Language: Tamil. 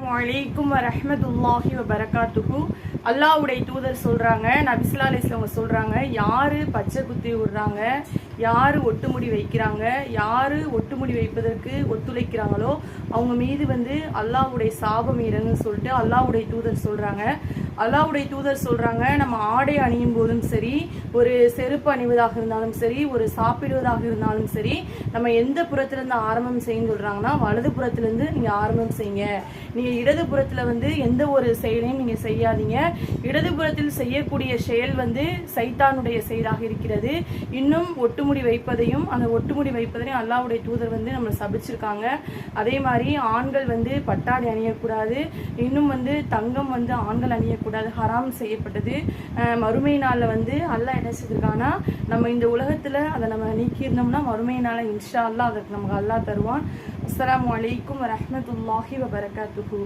அஸ்ஸலாமு அலைக்கும் வரஹ்மத்துல்லாஹி வபரகாத்துஹு. அல்லாஹ்வுடைய தூதர் சொல்றாங்க, நபி ஸல்லல்லாஹு அலைஹி வஸல்லம் சொல்றாங்க, யாரு பச்சை குத்தி விடுறாங்க, யாரு ஒட்டுமுடி வைக்கிறாங்க, யாரு ஒட்டுமுடி வைப்பதற்கு ஒத்துழைக்கிறாங்களோ அவங்க மீது அல்லாஹ்வுடைய சாபம் இறங்குன்னு சொல்லிட்டு அல்லாஹ்வுடைய தூதர் சொல்றாங்க. அல்லாஹ்வுடைய தூதர் சொல்றாங்க, நம்ம ஆடை அணியும் போதும் சரி, ஒரு செருப்பு அணிவதாக இருந்தாலும் சரி, ஒரு சாப்பிடுவதாக இருந்தாலும் சரி, நம்ம எந்த புறத்திலிருந்து ஆரம்பம் செய்யணும்னு சொல்றாங்கன்னா, வலது புறத்திலிருந்து நீங்க ஆரம்பம் செய்யுங்க. நீங்க இடது புறத்துல எந்த ஒரு செயலையும் நீங்க செய்யாதீங்க. இடது புறத்தில் செய்யக்கூடிய செயல் சைத்தானுடைய செயலாக இருக்கிறது. இன்னும் ஒட்டுமுடி வைப்பதையும் அந்த ஒட்டுமுடி வைப்பதையும் அல்லாஹ்வுடைய தூதர் நம்ம சபிச்சிருக்காங்க. அதே மாதிரி ஆண்கள் பட்டாடை அணியக்கூடாது. இன்னும் தங்கம் ஆண்கள் அணியக்கூடாது, ஹராம் செய்யப்பட்டது. மறுமை நாள்ல அல்லாஹ் என்ன செஞ்சிருக்காங்கன்னா, நம்ம இந்த உலகத்துல அதை நம்ம நீக்கியிருந்தோம்னா மறுமை நாள இன்ஷா அல்லாஹ் அதற்கு நமக்கு அல்லாஹ் தருவான். அஸ்ஸலாமு அலைக்கும் வரஹ்மத்துல்லாஹி வபரகாத்துஹு.